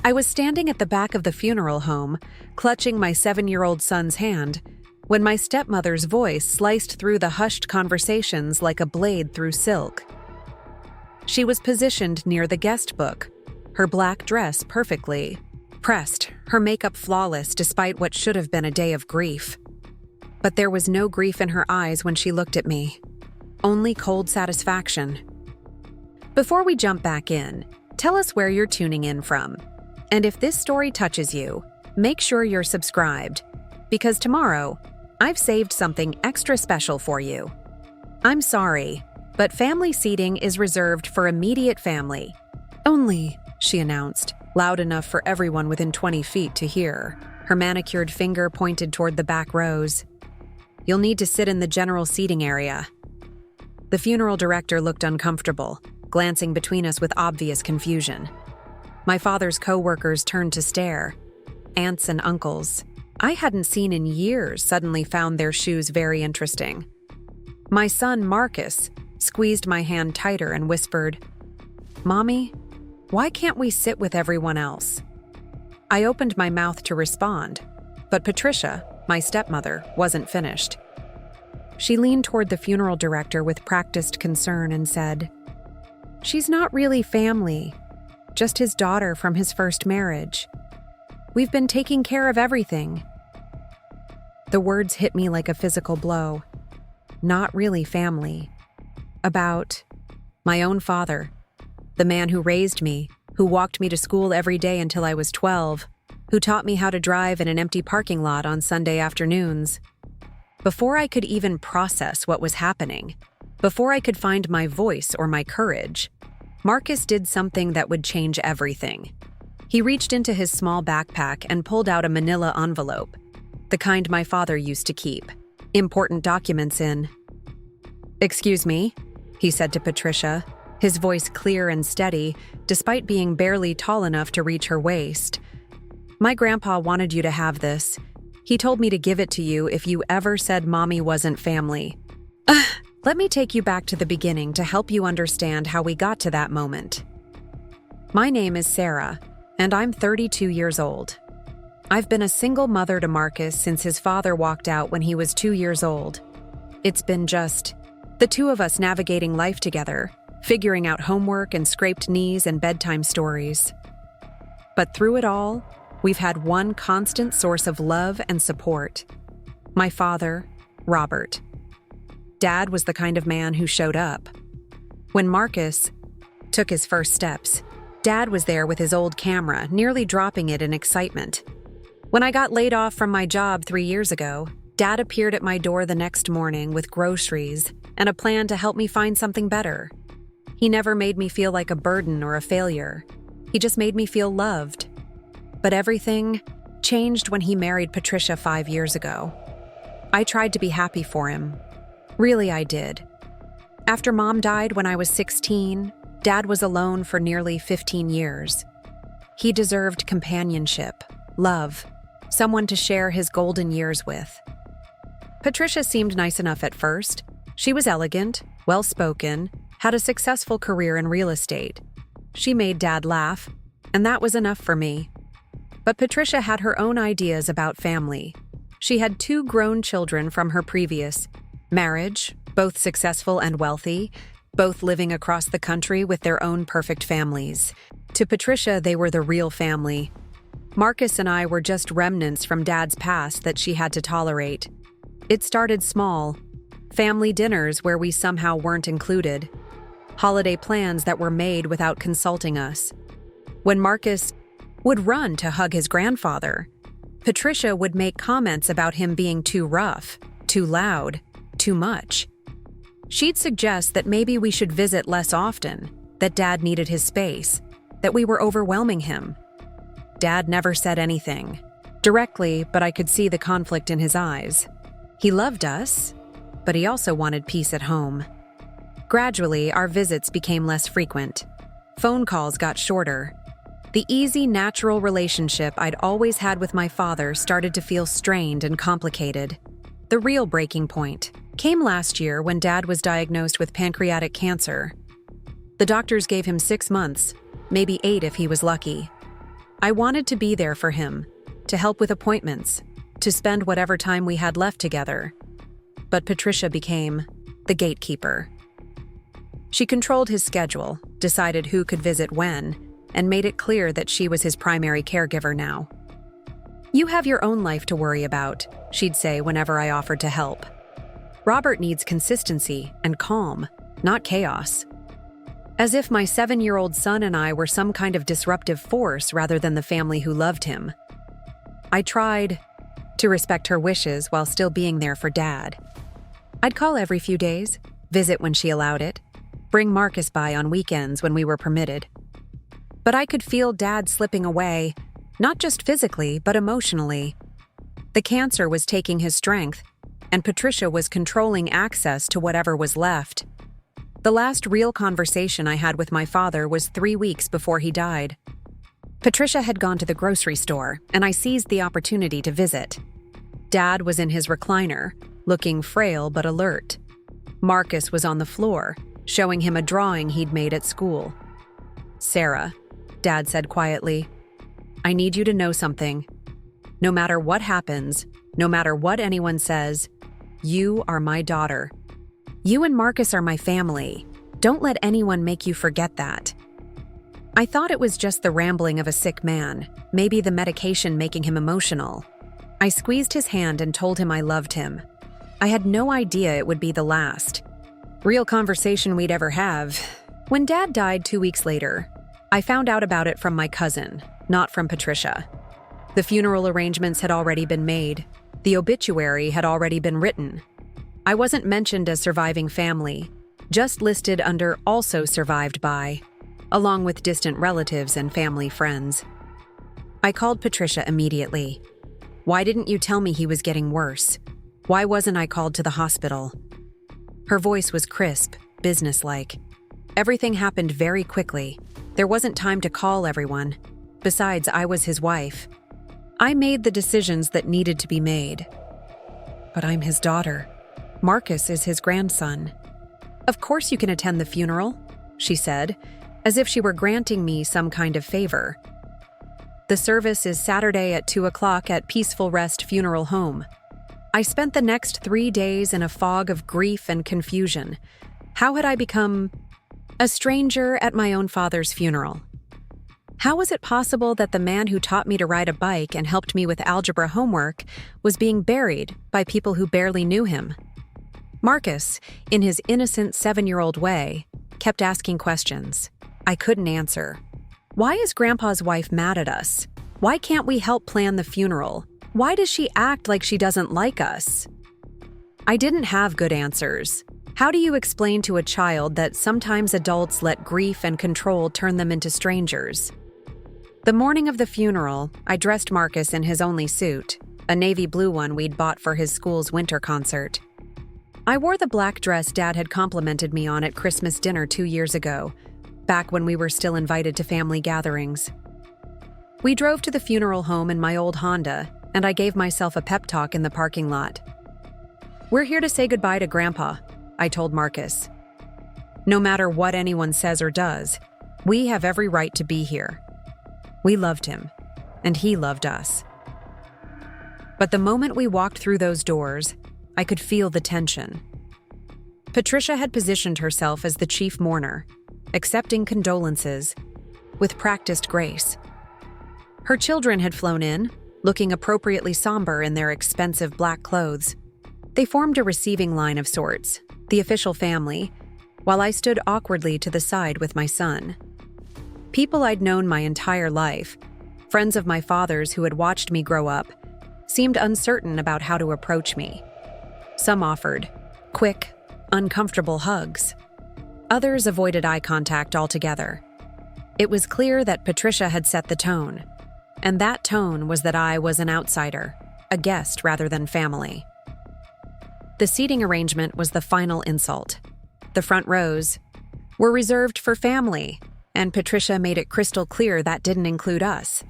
I was standing at the back of the funeral home, clutching my 7-year-old son's hand, when my stepmother's voice sliced through the hushed conversations like a blade through silk. She was positioned near the guest book, her black dress perfectly pressed, her makeup flawless despite what should have been a day of grief. But there was no grief in her eyes when she looked at me, only cold satisfaction. Before we jump back in, tell us where you're tuning in from. And if this story touches you, make sure you're subscribed, because tomorrow, I've saved something extra special for you. I'm sorry, but family seating is reserved for immediate family only, she announced, loud enough for everyone within 20 feet to hear, her manicured finger pointed toward the back rows. You'll need to sit in the general seating area. The funeral director looked uncomfortable, glancing between us with obvious confusion. My father's coworkers turned to stare. Aunts and uncles I hadn't seen in years suddenly found their shoes very interesting. My son, Marcus, squeezed my hand tighter and whispered, "Mommy, why can't we sit with everyone else?" I opened my mouth to respond, but Patricia, my stepmother, wasn't finished. She leaned toward the funeral director with practiced concern and said, "She's not really family, just his daughter from his first marriage. We've been taking care of everything." The words hit me like a physical blow. Not really family. About my own father, the man who raised me, who walked me to school every day until I was 12, who taught me how to drive in an empty parking lot on Sunday afternoons. Before I could even process what was happening, before I could find my voice or my courage, Marcus did something that would change everything. He reached into his small backpack and pulled out a manila envelope, the kind my father used to keep important documents in. "Excuse me," he said to Patricia, his voice clear and steady, despite being barely tall enough to reach her waist. "My grandpa wanted you to have this. He told me to give it to you if you ever said Mommy wasn't family." Let me take you back to the beginning to help you understand how we got to that moment. My name is Sarah, and I'm 32 years old. I've been a single mother to Marcus since his father walked out when he was 2 years old. It's been just the two of us navigating life together, figuring out homework and scraped knees and bedtime stories. But through it all, we've had one constant source of love and support. My father, Robert. Dad was the kind of man who showed up. When Marcus took his first steps, Dad was there with his old camera, nearly dropping it in excitement. When I got laid off from my job 3 years ago, Dad appeared at my door the next morning with groceries and a plan to help me find something better. He never made me feel like a burden or a failure. He just made me feel loved. But everything changed when he married Patricia 5 years ago. I tried to be happy for him. Really, I did. After Mom died when I was 16, Dad was alone for nearly 15 years. He deserved companionship, love, someone to share his golden years with. Patricia seemed nice enough at first. She was elegant, well-spoken, had a successful career in real estate. She made Dad laugh, and that was enough for me. But Patricia had her own ideas about family. She had 2 grown children from her previous marriage, both successful and wealthy, both living across the country with their own perfect families. To Patricia, they were the real family. Marcus and I were just remnants from Dad's past that she had to tolerate. It started small. Family dinners where we somehow weren't included. Holiday plans that were made without consulting us. When Marcus would run to hug his grandfather, Patricia would make comments about him being too rough, too loud, too much. She'd suggest that maybe we should visit less often, that Dad needed his space, that we were overwhelming him. Dad never said anything directly, but I could see the conflict in his eyes. He loved us, but he also wanted peace at home. Gradually, our visits became less frequent. Phone calls got shorter. The easy, natural relationship I'd always had with my father started to feel strained and complicated. The real breaking point came last year when Dad was diagnosed with pancreatic cancer. The doctors gave him 6 months, maybe 8 if he was lucky. I wanted to be there for him, to help with appointments, to spend whatever time we had left together. But Patricia became the gatekeeper. She controlled his schedule, decided who could visit when, and made it clear that she was his primary caregiver now. "You have your own life to worry about," she'd say whenever I offered to help. "Robert needs consistency and calm, not chaos." As if my 7-year-old son and I were some kind of disruptive force rather than the family who loved him. I tried to respect her wishes while still being there for Dad. I'd call every few days, visit when she allowed it, bring Marcus by on weekends when we were permitted. But I could feel Dad slipping away, not just physically, but emotionally. The cancer was taking his strength, and Patricia was controlling access to whatever was left. The last real conversation I had with my father was 3 weeks before he died. Patricia had gone to the grocery store, and I seized the opportunity to visit. Dad was in his recliner, looking frail but alert. Marcus was on the floor, showing him a drawing he'd made at school. "Sarah," Dad said quietly, "I need you to know something. No matter what happens, no matter what anyone says, you are my daughter. You and Marcus are my family. Don't let anyone make you forget that." I thought it was just the rambling of a sick man, maybe the medication making him emotional. I squeezed his hand and told him I loved him. I had no idea it would be the last real conversation we'd ever have. When Dad died 2 weeks later, I found out about it from my cousin, not from Patricia. The funeral arrangements had already been made. The obituary had already been written. I wasn't mentioned as surviving family, just listed under "also survived by," along with distant relatives and family friends. I called Patricia immediately. "Why didn't you tell me he was getting worse? Why wasn't I called to the hospital?" Her voice was crisp, businesslike. Everything happened very quickly. There wasn't time to call everyone. Besides, I was his wife. I made the decisions that needed to be made. But I'm his daughter. Marcus is his grandson. "Of course you can attend the funeral," she said, as if she were granting me some kind of favor. "The service is Saturday at 2 o'clock at Peaceful Rest Funeral Home." I spent the next 3 days in a fog of grief and confusion. How had I become a stranger at my own father's funeral? How was it possible that the man who taught me to ride a bike and helped me with algebra homework was being buried by people who barely knew him? Marcus, in his innocent 7-year-old way, kept asking questions. I couldn't answer. Why is Grandpa's wife mad at us? Why can't we help plan the funeral? Why does she act like she doesn't like us? I didn't have good answers. How do you explain to a child that sometimes adults let grief and control turn them into strangers? The morning of the funeral, I dressed Marcus in his only suit, a navy blue one we'd bought for his school's winter concert. I wore the black dress Dad had complimented me on at Christmas dinner 2 years ago, back when we were still invited to family gatherings. We drove to the funeral home in my old Honda, and I gave myself a pep talk in the parking lot. "We're here to say goodbye to Grandpa," I told Marcus. "No matter what anyone says or does, we have every right to be here. We loved him, and he loved us." But the moment we walked through those doors, I could feel the tension. Patricia had positioned herself as the chief mourner, accepting condolences with practiced grace. Her children had flown in, looking appropriately somber in their expensive black clothes. They formed a receiving line of sorts, the official family, while I stood awkwardly to the side with my son. People I'd known my entire life, friends of my father's who had watched me grow up, seemed uncertain about how to approach me. Some offered quick, uncomfortable hugs. Others avoided eye contact altogether. It was clear that Patricia had set the tone, and that tone was that I was an outsider, a guest rather than family. The seating arrangement was the final insult. The front rows were reserved for family, and Patricia made it crystal clear that didn't include us.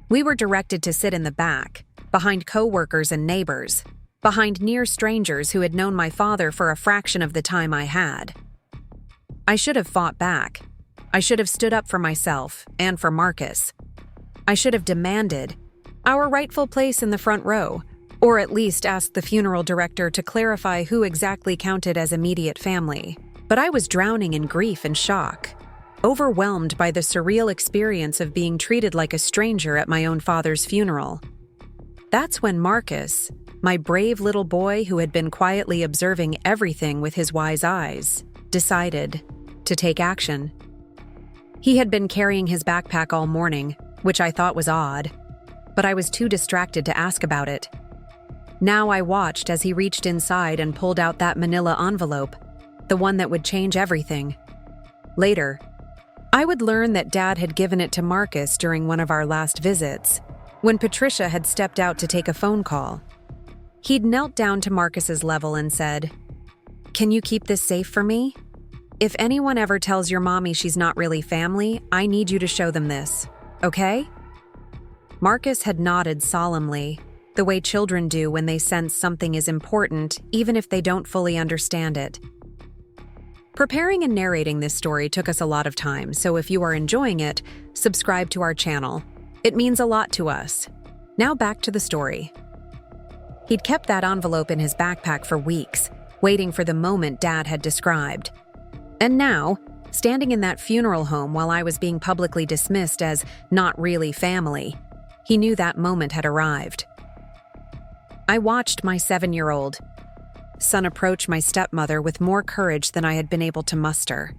We were directed to sit in the back, behind coworkers and neighbors, behind near strangers who had known my father for a fraction of the time I had. I should have fought back. I should have stood up for myself and for Marcus. I should have demanded our rightful place in the front row, or at least asked the funeral director to clarify who exactly counted as immediate family. But I was drowning in grief and shock, overwhelmed by the surreal experience of being treated like a stranger at my own father's funeral. That's when Marcus, my brave little boy who had been quietly observing everything with his wise eyes, decided to take action. He had been carrying his backpack all morning, which I thought was odd, but I was too distracted to ask about it. Now I watched as he reached inside and pulled out that manila envelope, the one that would change everything. Later, I would learn that Dad had given it to Marcus during one of our last visits, when Patricia had stepped out to take a phone call. He'd knelt down to Marcus's level and said, "Can you keep this safe for me? If anyone ever tells your mommy she's not really family, I need you to show them this, okay?" Marcus had nodded solemnly, the way children do when they sense something is important, even if they don't fully understand it. Preparing and narrating this story took us a lot of time, so if you are enjoying it, subscribe to our channel. It means a lot to us. Now back to the story. He'd kept that envelope in his backpack for weeks, waiting for the moment Dad had described. And now, standing in that funeral home while I was being publicly dismissed as not really family, he knew that moment had arrived. I watched my 7-year-old son approach my stepmother with more courage than I had been able to muster.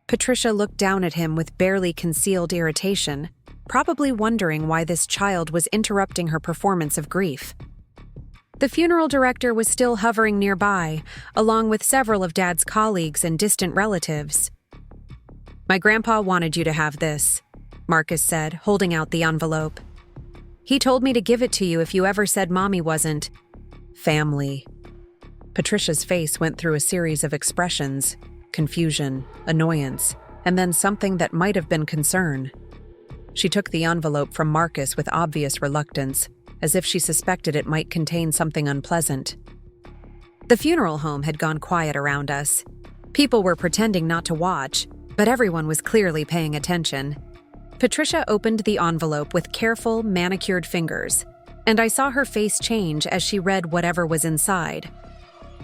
Patricia looked down at him with barely concealed irritation, probably wondering why this child was interrupting her performance of grief. The funeral director was still hovering nearby, along with several of Dad's colleagues and distant relatives. "My grandpa wanted you to have this," Marcus said, holding out the envelope. "He told me to give it to you if you ever said Mommy wasn't family." Patricia's face went through a series of expressions: confusion, annoyance, and then something that might have been concern. She took the envelope from Marcus with obvious reluctance, as if she suspected it might contain something unpleasant. The funeral home had gone quiet around us. People were pretending not to watch, but everyone was clearly paying attention. Patricia opened the envelope with careful, manicured fingers, and I saw her face change as she read whatever was inside.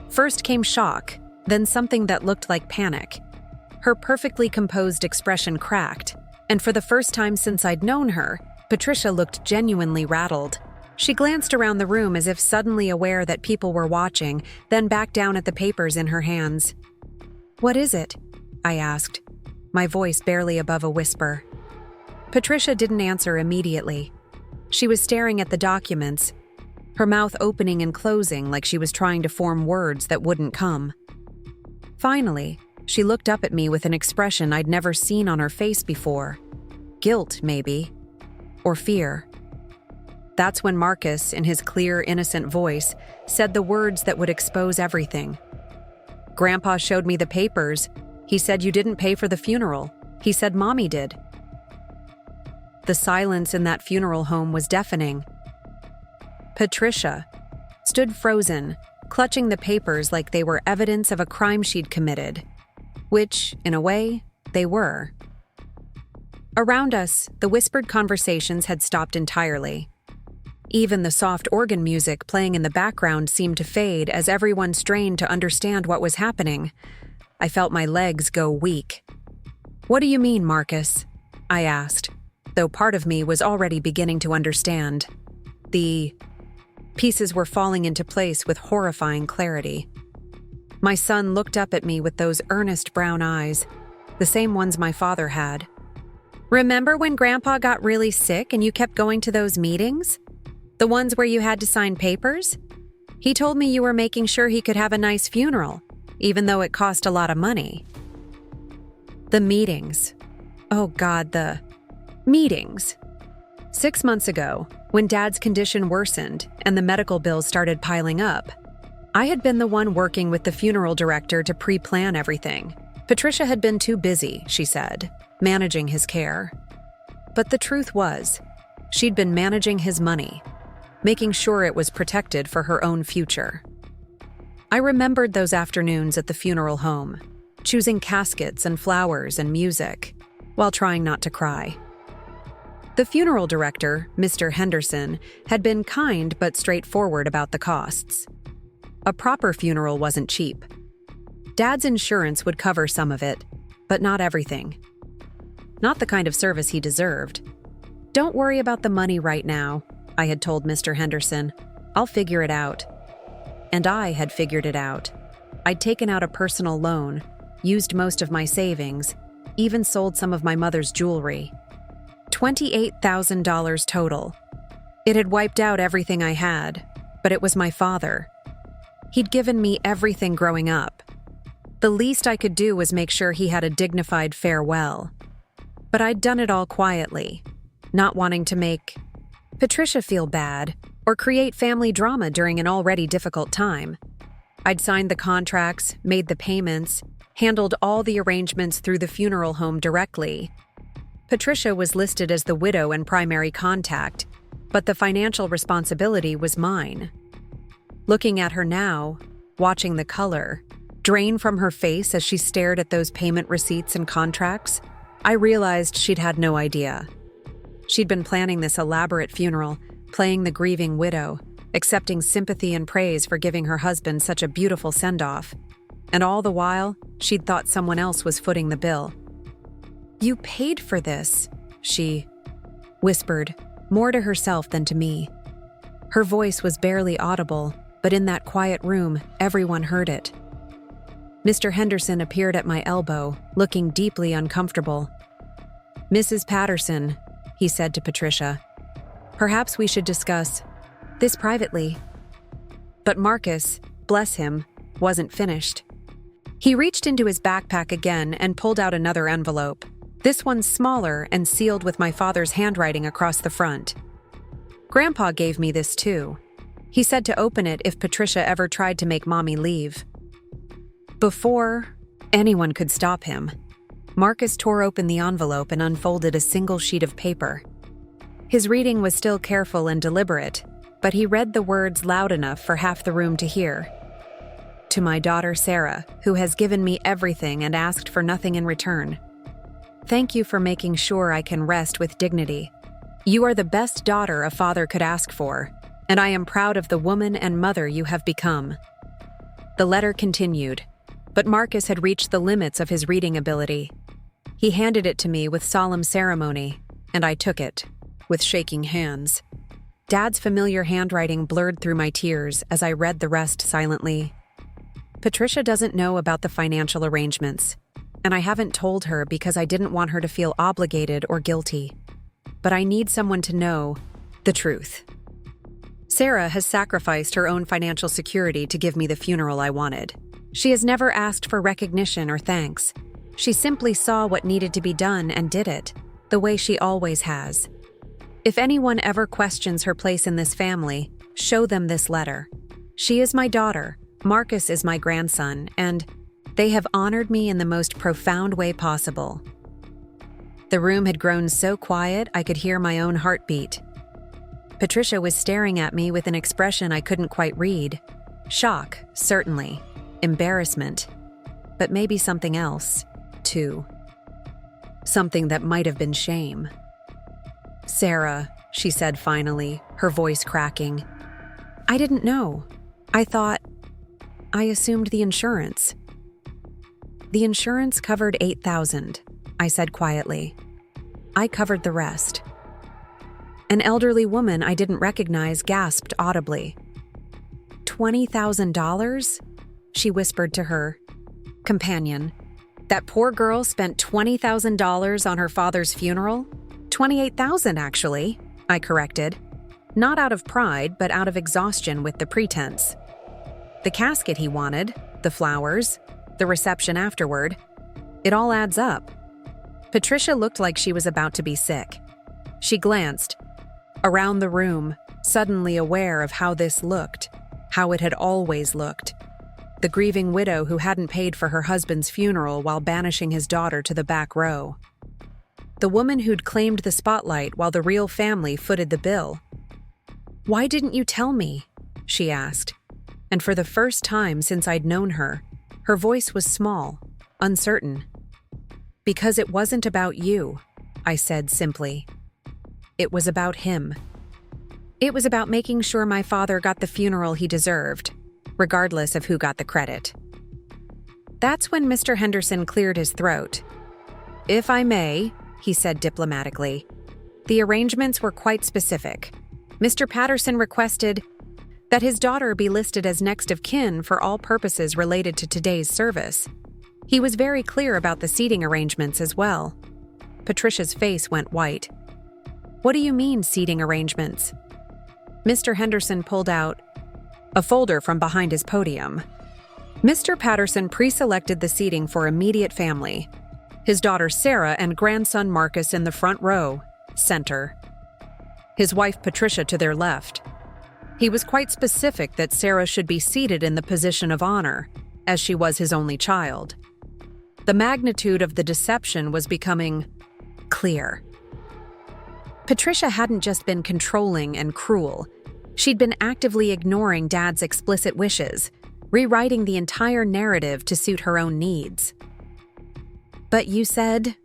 First came shock, then something that looked like panic. Her perfectly composed expression cracked, and for the first time since I'd known her, Patricia looked genuinely rattled. She glanced around the room as if suddenly aware that people were watching, then back down at the papers in her hands. "What is it?" I asked, my voice barely above a whisper. Patricia didn't answer immediately. She was staring at the documents, her mouth opening and closing like she was trying to form words that wouldn't come. Finally, she looked up at me with an expression I'd never seen on her face before. Guilt, maybe. Or fear. That's when Marcus, in his clear, innocent voice, said the words that would expose everything. "Grandpa showed me the papers. He said you didn't pay for the funeral. He said Mommy did." The silence in that funeral home was deafening. Patricia stood frozen, clutching the papers like they were evidence of a crime she'd committed, which, in a way, they were. Around us, the whispered conversations had stopped entirely. Even the soft organ music playing in the background seemed to fade as everyone strained to understand what was happening. I felt my legs go weak. "What do you mean, Marcus?" I asked, though part of me was already beginning to understand. The pieces were falling into place with horrifying clarity. My son looked up at me with those earnest brown eyes, the same ones my father had. "Remember when Grandpa got really sick and you kept going to those meetings? The ones where you had to sign papers? He told me you were making sure he could have a nice funeral, even though it cost a lot of money." The meetings. Oh God, the meetings. 6 months ago, when Dad's condition worsened and the medical bills started piling up, I had been the one working with the funeral director to pre-plan everything. Patricia had been too busy, she said, managing his care. But the truth was, she'd been managing his money, making sure it was protected for her own future. I remembered those afternoons at the funeral home, choosing caskets and flowers and music, while trying not to cry. The funeral director, Mr. Henderson, had been kind but straightforward about the costs. A proper funeral wasn't cheap. Dad's insurance would cover some of it, but not everything. Not the kind of service he deserved. "Don't worry about the money right now," I had told Mr. Henderson. "I'll figure it out." And I had figured it out. I'd taken out a personal loan, used most of my savings, even sold some of my mother's jewelry. $28,000 total. It had wiped out everything I had, but it was my father. He'd given me everything growing up. The least I could do was make sure he had a dignified farewell. But I'd done it all quietly, not wanting to make Patricia feel bad or create family drama during an already difficult time. I'd signed the contracts, made the payments, handled all the arrangements through the funeral home directly. Patricia was listed as the widow and primary contact, but the financial responsibility was mine. Looking at her now, watching the color drain from her face as she stared at those payment receipts and contracts, I realized she'd had no idea. She'd been planning this elaborate funeral, playing the grieving widow, accepting sympathy and praise for giving her husband such a beautiful send-off. And all the while, she'd thought someone else was footing the bill. "You paid for this," she whispered, more to herself than to me. Her voice was barely audible, but in that quiet room, everyone heard it. Mr. Henderson appeared at my elbow, looking deeply uncomfortable. "Mrs. Patterson," he said to Patricia, "perhaps we should discuss this privately." But Marcus, bless him, wasn't finished. He reached into his backpack again and pulled out another envelope. This one smaller and sealed with my father's handwriting across the front. "Grandpa gave me this too. He said to open it if Patricia ever tried to make Mommy leave." Before anyone could stop him, Marcus tore open the envelope and unfolded a single sheet of paper. His reading was still careful and deliberate, but he read the words loud enough for half the room to hear. "To my daughter Sarah, who has given me everything and asked for nothing in return. Thank you for making sure I can rest with dignity. You are the best daughter a father could ask for, and I am proud of the woman and mother you have become." The letter continued, but Marcus had reached the limits of his reading ability. He handed it to me with solemn ceremony, and I took it, with shaking hands. Dad's familiar handwriting blurred through my tears as I read the rest silently. "Patricia doesn't know about the financial arrangements, and I haven't told her because I didn't want her to feel obligated or guilty. But I need someone to know the truth. Sarah has sacrificed her own financial security to give me the funeral I wanted. She has never asked for recognition or thanks. She simply saw what needed to be done and did it, the way she always has. If anyone ever questions her place in this family, show them this letter. She is my daughter, Marcus is my grandson, and they have honored me in the most profound way possible." The room had grown so quiet I could hear my own heartbeat. Patricia was staring at me with an expression I couldn't quite read. Shock, certainly. Embarrassment. But maybe something else, too. Something that might have been shame. "Sarah," she said finally, her voice cracking. "I didn't know. I assumed the insurance." "The insurance covered $8,000, I said quietly. "I covered the rest." An elderly woman I didn't recognize gasped audibly. $20,000? She whispered to her companion. "That poor girl spent $20,000 on her father's funeral? $28,000 actually," I corrected. Not out of pride, but out of exhaustion with the pretense. The casket he wanted, the flowers, the reception afterward. It all adds up. Patricia looked like she was about to be sick. She glanced around the room, suddenly aware of how this looked, how it had always looked. The grieving widow who hadn't paid for her husband's funeral while banishing his daughter to the back row. The woman who'd claimed the spotlight while the real family footed the bill. "Why didn't you tell me?" she asked. And for the first time since I'd known her, her voice was small, uncertain. "Because it wasn't about you," I said simply. It was about him. It was about making sure my father got the funeral he deserved, regardless of who got the credit. That's when Mr. Henderson cleared his throat. "If I may," he said diplomatically. The arrangements were quite specific. Mr. Patterson requested that his daughter be listed as next of kin for all purposes related to today's service. He was very clear about the seating arrangements as well. Patricia's face went white. "What do you mean, seating arrangements?" Mr. Henderson pulled out a folder from behind his podium. Mr. Patterson pre-selected the seating for immediate family. His daughter Sarah and grandson Marcus in the front row, center. His wife Patricia to their left. He was quite specific that Sarah should be seated in the position of honor, as she was his only child. The magnitude of the deception was becoming clear. Patricia hadn't just been controlling and cruel. She'd been actively ignoring Dad's explicit wishes, rewriting the entire narrative to suit her own needs. "But you said—"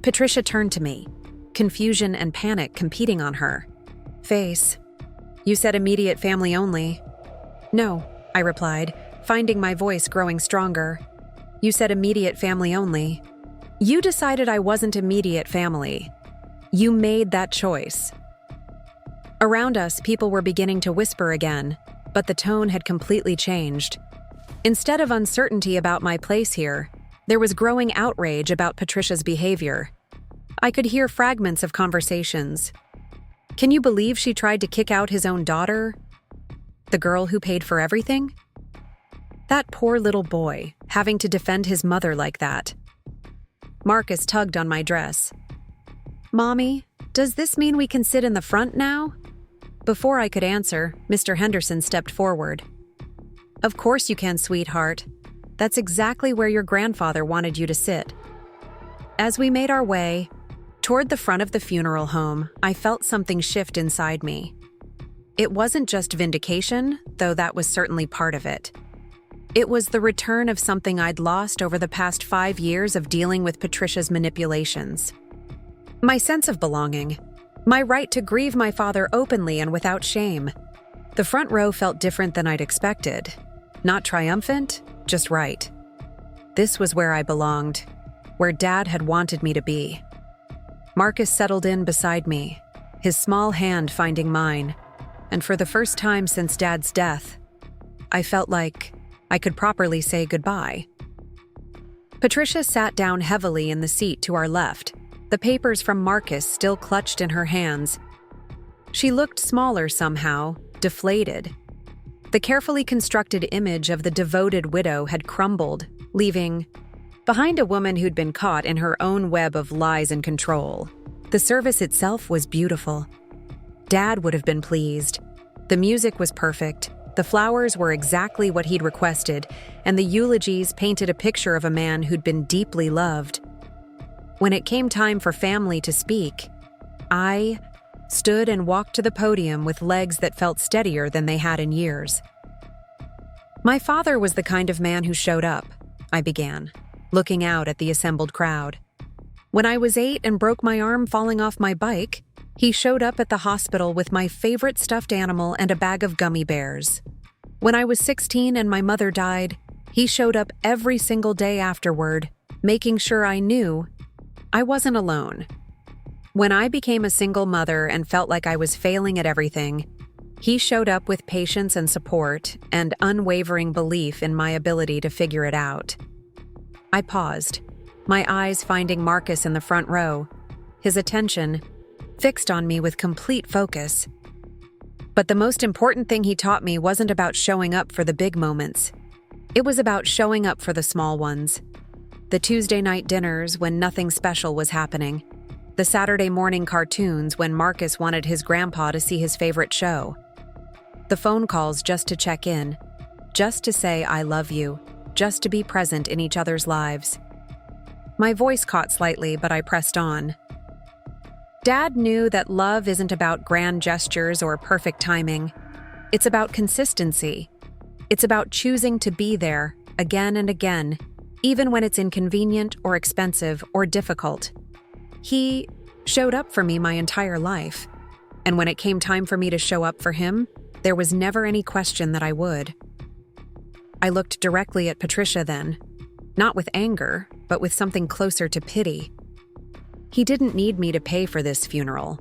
Patricia turned to me, confusion and panic competing on her face. "You said immediate family only." "No," I replied, finding my voice growing stronger. "You said immediate family only. You decided I wasn't immediate family. You made that choice." Around us, people were beginning to whisper again, but the tone had completely changed. Instead of uncertainty about my place here, there was growing outrage about Patricia's behavior. I could hear fragments of conversations. "Can you believe she tried to kick out his own daughter? The girl who paid for everything? That poor little boy, having to defend his mother like that." Marcus tugged on my dress. "Mommy, does this mean we can sit in the front now?" Before I could answer, Mr. Henderson stepped forward. "Of course you can, sweetheart. That's exactly where your grandfather wanted you to sit." As we made our way toward the front of the funeral home, I felt something shift inside me. It wasn't just vindication, though that was certainly part of it. It was the return of something I'd lost over the past 5 years of dealing with Patricia's manipulations. My sense of belonging. My right to grieve my father openly and without shame. The front row felt different than I'd expected. Not triumphant, just right. This was where I belonged, where Dad had wanted me to be. Marcus settled in beside me, his small hand finding mine, and for the first time since Dad's death, I felt like I could properly say goodbye. Patricia sat down heavily in the seat to our left, the papers from Marcus still clutched in her hands. She looked smaller somehow, deflated. The carefully constructed image of the devoted widow had crumbled, leaving behind a woman who'd been caught in her own web of lies and control. The service itself was beautiful. Dad would have been pleased. The music was perfect. The flowers were exactly what he'd requested, and the eulogies painted a picture of a man who'd been deeply loved. When it came time for family to speak, I stood and walked to the podium with legs that felt steadier than they had in years. "My father was the kind of man who showed up," I began, looking out at the assembled crowd. "When I was 8 and broke my arm falling off my bike, he showed up at the hospital with my favorite stuffed animal and a bag of gummy bears. When I was 16 and my mother died, he showed up every single day afterward, making sure I knew I wasn't alone. When I became a single mother and felt like I was failing at everything, he showed up with patience and support and unwavering belief in my ability to figure it out." I paused, my eyes finding Marcus in the front row, his attention fixed on me with complete focus. But the most important thing he taught me wasn't about showing up for the big moments. It was about showing up for the small ones. The Tuesday night dinners when nothing special was happening. The Saturday morning cartoons when Marcus wanted his grandpa to see his favorite show. The phone calls just to check in, just to say I love you, just to be present in each other's lives. My voice caught slightly, but I pressed on. Dad knew that love isn't about grand gestures or perfect timing. It's about consistency. It's about choosing to be there again and again, even when it's inconvenient or expensive or difficult. He showed up for me my entire life. And when it came time for me to show up for him, there was never any question that I would. I looked directly at Patricia then, not with anger, but with something closer to pity. He didn't need me to pay for this funeral.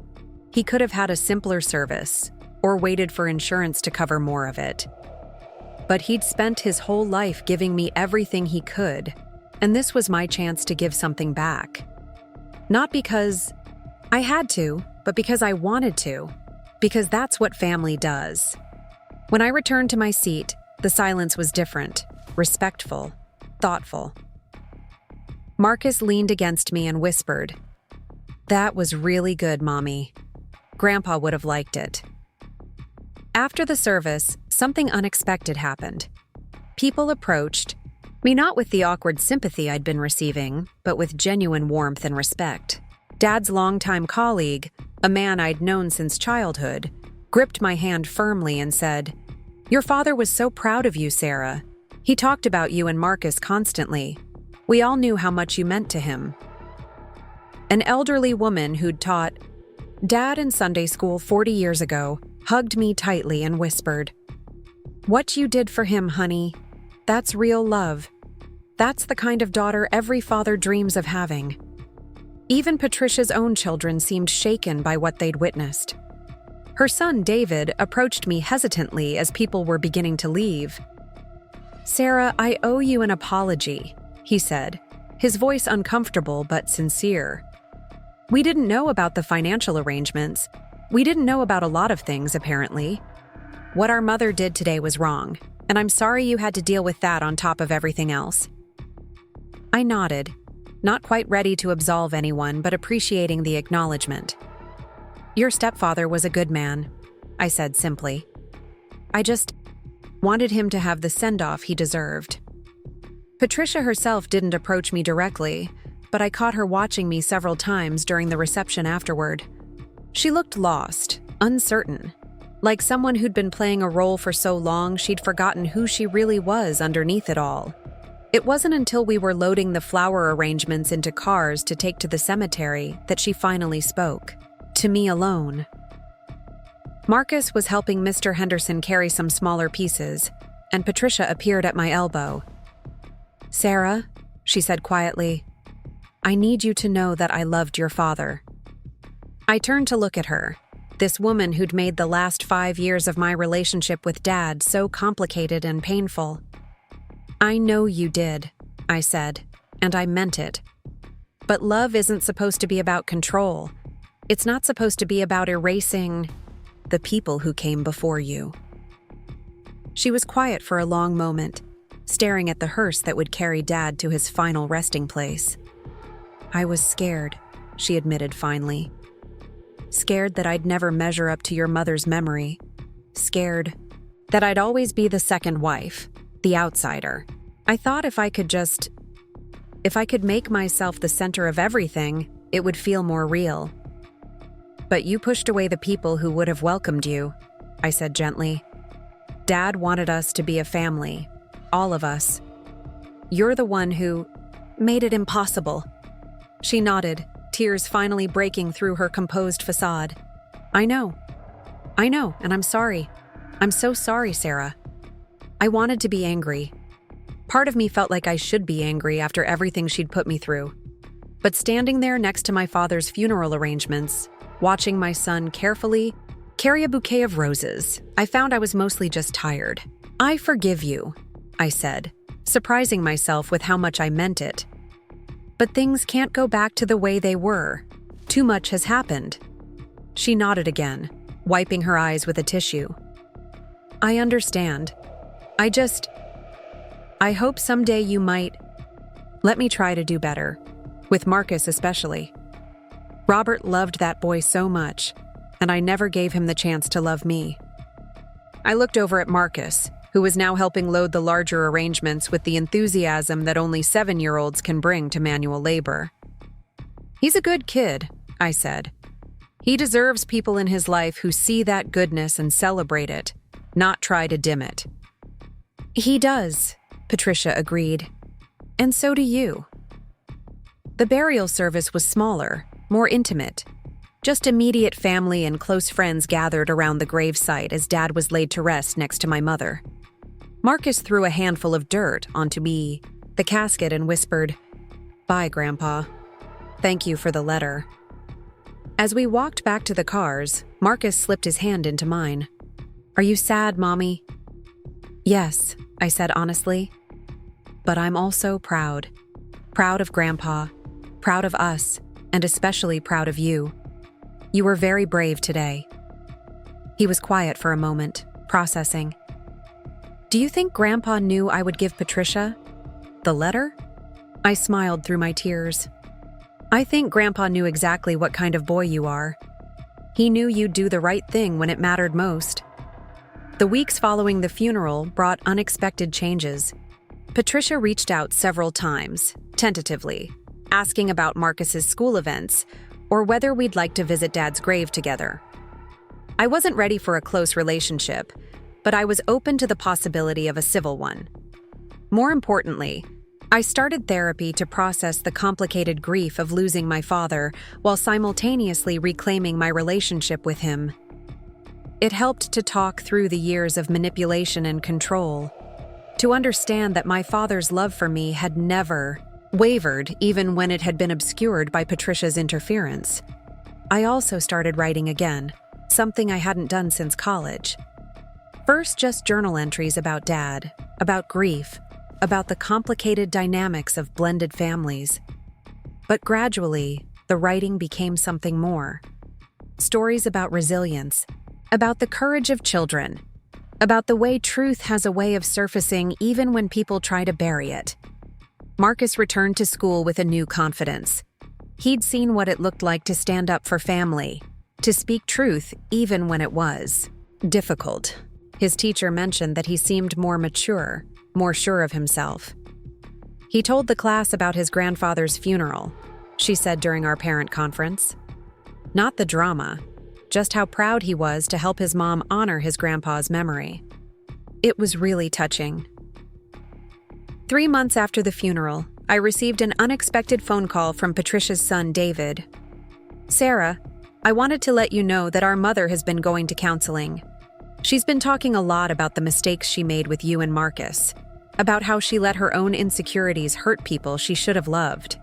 He could have had a simpler service, or waited for insurance to cover more of it. But he'd spent his whole life giving me everything he could, and this was my chance to give something back. Not because I had to, but because I wanted to, because that's what family does. When I returned to my seat, the silence was different, respectful, thoughtful. Marcus leaned against me and whispered, "That was really good, Mommy. Grandpa would have liked it." After the service, something unexpected happened. People approached me not with the awkward sympathy I'd been receiving, but with genuine warmth and respect. Dad's longtime colleague, a man I'd known since childhood, gripped my hand firmly and said, "Your father was so proud of you, Sarah. He talked about you and Marcus constantly. We all knew how much you meant to him." An elderly woman who'd taught Dad in Sunday school 40 years ago hugged me tightly and whispered, "What you did for him, honey, that's real love. That's the kind of daughter every father dreams of having." Even Patricia's own children seemed shaken by what they'd witnessed. Her son, David, approached me hesitantly as people were beginning to leave. "Sarah, I owe you an apology," he said, his voice uncomfortable but sincere. "We didn't know about the financial arrangements. We didn't know about a lot of things, apparently. What our mother did today was wrong, and I'm sorry you had to deal with that on top of everything else." I nodded, not quite ready to absolve anyone, but appreciating the acknowledgement. "Your stepfather was a good man," I said simply. "I just wanted him to have the send-off he deserved." Patricia herself didn't approach me directly, but I caught her watching me several times during the reception afterward. She looked lost, uncertain, like someone who'd been playing a role for so long she'd forgotten who she really was underneath it all. It wasn't until we were loading the flower arrangements into cars to take to the cemetery that she finally spoke, to me alone. Marcus was helping Mr. Henderson carry some smaller pieces, and Patricia appeared at my elbow. "Sarah," she said quietly, "I need you to know that I loved your father." I turned to look at her, this woman who'd made the last 5 years of my relationship with Dad so complicated and painful. "I know you did," I said, and I meant it. But love isn't supposed to be about control. It's not supposed to be about erasing the people who came before you. She was quiet for a long moment, staring at the hearse that would carry Dad to his final resting place. "I was scared," she admitted finally. "Scared that I'd never measure up to your mother's memory. Scared that I'd always be the second wife, the outsider. I thought if I could make myself the center of everything, it would feel more real. But you pushed away the people who would have welcomed you," I said gently. "Dad wanted us to be a family, all of us. You're the one who made it impossible." She nodded, tears finally breaking through her composed facade. I know, and I'm sorry. I'm so sorry, Sarah. I wanted to be angry. Part of me felt like I should be angry after everything she'd put me through. But standing there next to my father's funeral arrangements, watching my son carefully carry a bouquet of roses, I found I was mostly just tired. "I forgive you," I said, surprising myself with how much I meant it. "But things can't go back to the way they were. Too much has happened." She nodded again, wiping her eyes with a tissue. "I understand. I hope someday you might let me try to do better, with Marcus especially. Robert loved that boy so much, and I never gave him the chance to love me." I looked over at Marcus, who was now helping load the larger arrangements with the enthusiasm that only 7-year-olds can bring to manual labor. "He's a good kid," I said. "He deserves people in his life who see that goodness and celebrate it, not try to dim it." "He does," Patricia agreed. "And so do you." The burial service was smaller, more intimate. Just immediate family and close friends gathered around the gravesite as Dad was laid to rest next to my mother. Marcus threw a handful of dirt onto the casket and whispered, "Bye, Grandpa. Thank you for the letter." As we walked back to the cars, Marcus slipped his hand into mine. "Are you sad, Mommy?" "Yes," I said honestly. "But I'm also proud. Proud of Grandpa, proud of us, and especially proud of you. You were very brave today." He was quiet for a moment, processing. "Do you think Grandpa knew I would give Patricia the letter?" I smiled through my tears. "I think Grandpa knew exactly what kind of boy you are. He knew you'd do the right thing when it mattered most." The weeks following the funeral brought unexpected changes. Patricia reached out several times, tentatively, asking about Marcus's school events or whether we'd like to visit Dad's grave together. I wasn't ready for a close relationship, but I was open to the possibility of a civil one. More importantly, I started therapy to process the complicated grief of losing my father while simultaneously reclaiming my relationship with him. It helped to talk through the years of manipulation and control, to understand that my father's love for me had never wavered even when it had been obscured by Patricia's interference. I also started writing again, something I hadn't done since college. First, just journal entries about Dad, about grief, about the complicated dynamics of blended families. But gradually, the writing became something more. Stories about resilience, about the courage of children, about the way truth has a way of surfacing even when people try to bury it. Marcus returned to school with a new confidence. He'd seen what it looked like to stand up for family, to speak truth even when it was difficult. His teacher mentioned that he seemed more mature, more sure of himself. He told the class about his grandfather's funeral, she said during our parent conference. Not the drama, just how proud he was to help his mom honor his grandpa's memory. It was really touching. 3 months after the funeral, I received an unexpected phone call from Patricia's son, David. "Sarah, I wanted to let you know that our mother has been going to counseling. She's been talking a lot about the mistakes she made with you and Marcus, about how she let her own insecurities hurt people she should have loved."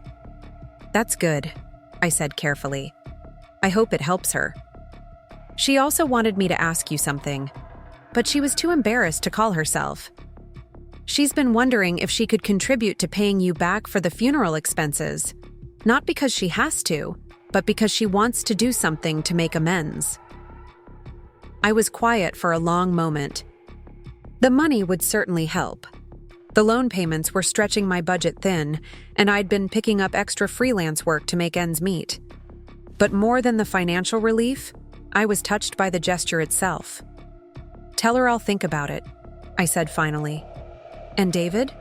"That's good," I said carefully. "I hope it helps her." She also wanted me to ask you something, but she was too embarrassed to call herself. She's been wondering if she could contribute to paying you back for the funeral expenses, not because she has to, but because she wants to do something to make amends. I was quiet for a long moment. The money would certainly help. The loan payments were stretching my budget thin, and I'd been picking up extra freelance work to make ends meet. But more than the financial relief, I was touched by the gesture itself. "Tell her I'll think about it," I said finally. "And David,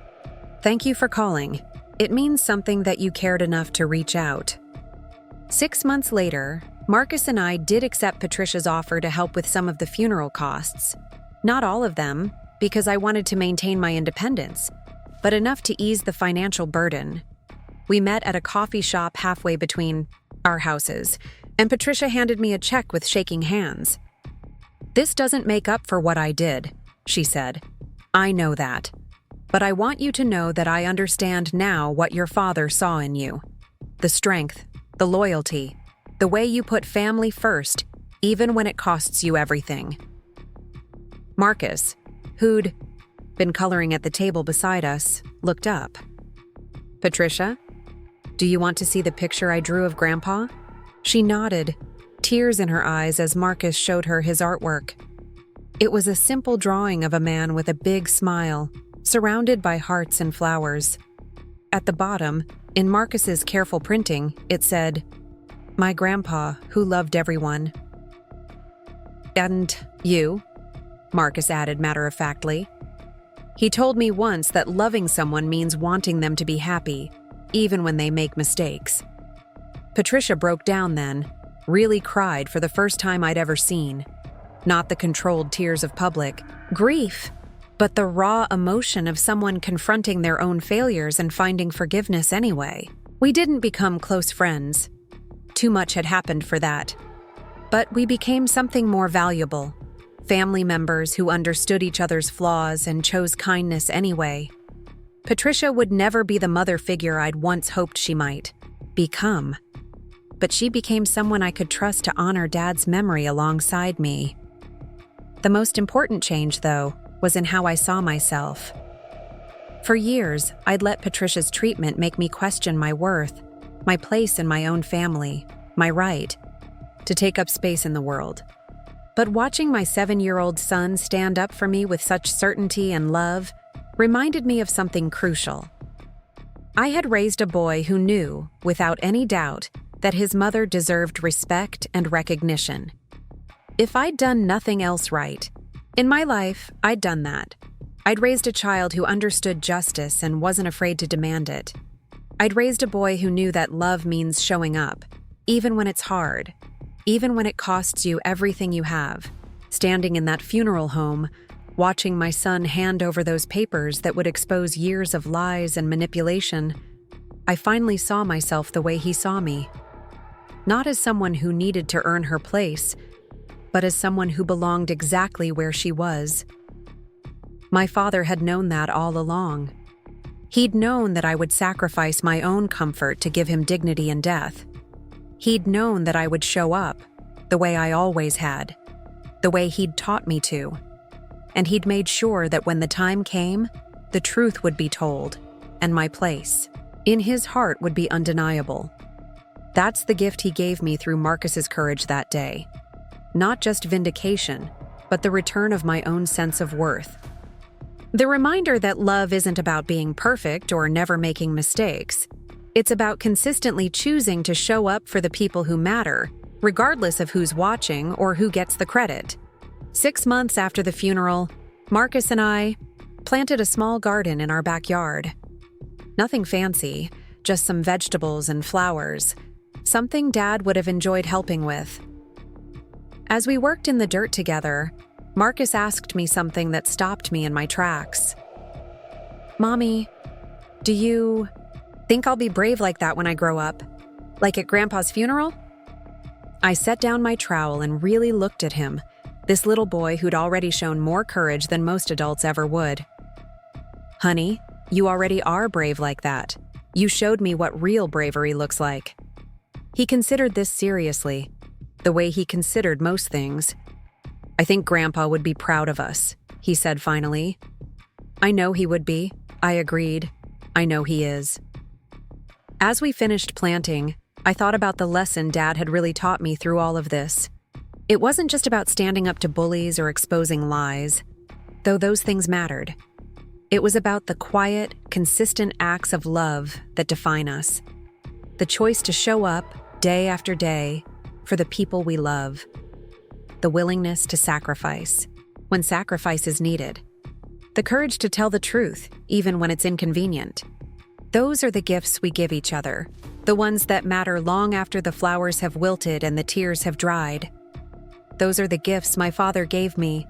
thank you for calling. It means something that you cared enough to reach out." 6 months later, Marcus and I did accept Patricia's offer to help with some of the funeral costs. Not all of them, because I wanted to maintain my independence, but enough to ease the financial burden. We met at a coffee shop halfway between our houses, and Patricia handed me a check with shaking hands. "This doesn't make up for what I did," she said. "I know that. But I want you to know that I understand now what your father saw in you. The strength, the loyalty, the way you put family first, even when it costs you everything." Marcus, who'd been coloring at the table beside us, looked up. "Patricia, do you want to see the picture I drew of Grandpa?" She nodded, tears in her eyes as Marcus showed her his artwork. It was a simple drawing of a man with a big smile, surrounded by hearts and flowers. At the bottom, in Marcus's careful printing, it said, "My grandpa, who loved everyone." "And you?" Marcus added matter-of-factly. "He told me once that loving someone means wanting them to be happy, even when they make mistakes." Patricia broke down then, really cried for the first time I'd ever seen. Not the controlled tears of public grief, but the raw emotion of someone confronting their own failures and finding forgiveness anyway. We didn't become close friends. Too much had happened for that. But we became something more valuable. Family members who understood each other's flaws and chose kindness anyway. Patricia would never be the mother figure I'd once hoped she might become. But she became someone I could trust to honor Dad's memory alongside me. The most important change, though, was in how I saw myself. For years, I'd let Patricia's treatment make me question my worth, my place in my own family, my right to take up space in the world. But watching my 7-year-old son stand up for me with such certainty and love reminded me of something crucial. I had raised a boy who knew, without any doubt, that his mother deserved respect and recognition. If I'd done nothing else right, in my life, I'd done that. I'd raised a child who understood justice and wasn't afraid to demand it. I'd raised a boy who knew that love means showing up, even when it's hard, even when it costs you everything you have. Standing in that funeral home, watching my son hand over those papers that would expose years of lies and manipulation, I finally saw myself the way he saw me. Not as someone who needed to earn her place, but as someone who belonged exactly where she was. My father had known that all along. He'd known that I would sacrifice my own comfort to give him dignity in death. He'd known that I would show up, the way I always had, the way he'd taught me to. And he'd made sure that when the time came, the truth would be told, and my place in his heart would be undeniable. That's the gift he gave me through Marcus's courage that day. Not just vindication, but the return of my own sense of worth. The reminder that love isn't about being perfect or never making mistakes. It's about consistently choosing to show up for the people who matter, regardless of who's watching or who gets the credit. 6 months after the funeral, Marcus and I planted a small garden in our backyard. Nothing fancy, just some vegetables and flowers, something Dad would have enjoyed helping with. As we worked in the dirt together, Marcus asked me something that stopped me in my tracks. "Mommy, do you think I'll be brave like that when I grow up? Like at Grandpa's funeral?" I set down my trowel and really looked at him, this little boy who'd already shown more courage than most adults ever would. "Honey, you already are brave like that. You showed me what real bravery looks like." He considered this seriously, the way he considered most things. "I think Grandpa would be proud of us," he said finally. "I know he would be," I agreed. "I know he is." As we finished planting, I thought about the lesson Dad had really taught me through all of this. It wasn't just about standing up to bullies or exposing lies, though those things mattered. It was about the quiet, consistent acts of love that define us. The choice to show up, day after day, for the people we love. The willingness to sacrifice, when sacrifice is needed. The courage to tell the truth, even when it's inconvenient. Those are the gifts we give each other, the ones that matter long after the flowers have wilted and the tears have dried. Those are the gifts my father gave me,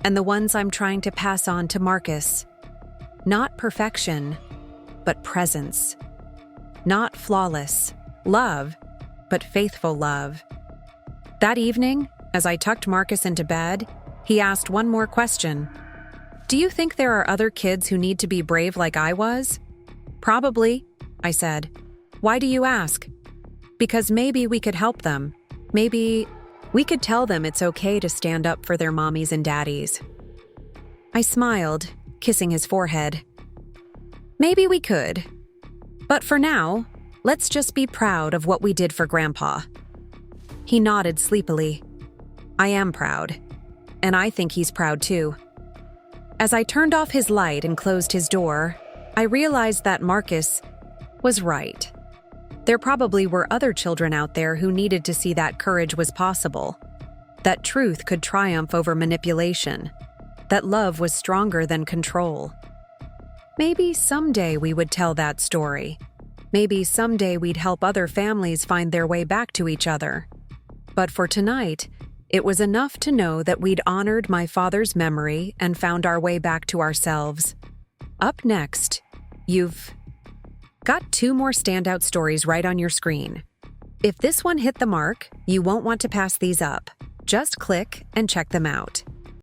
and the ones I'm trying to pass on to Marcus. Not perfection, but presence. Not flawless love, but faithful love. That evening, as I tucked Marcus into bed, he asked one more question. "Do you think there are other kids who need to be brave like I was?" "Probably," I said. "Why do you ask?" "Because maybe we could help them. Maybe we could tell them it's okay to stand up for their mommies and daddies." I smiled, kissing his forehead. "Maybe we could. But for now, let's just be proud of what we did for Grandpa." He nodded sleepily. "I am proud. And I think he's proud too." As I turned off his light and closed his door, I realized that Marcus was right. There probably were other children out there who needed to see that courage was possible, that truth could triumph over manipulation, that love was stronger than control. Maybe someday we would tell that story. Maybe someday we'd help other families find their way back to each other. But for tonight, it was enough to know that we'd honored my father's memory and found our way back to ourselves. Up next, you've got 2 more standout stories right on your screen. If this one hit the mark, you won't want to pass these up. Just click and check them out.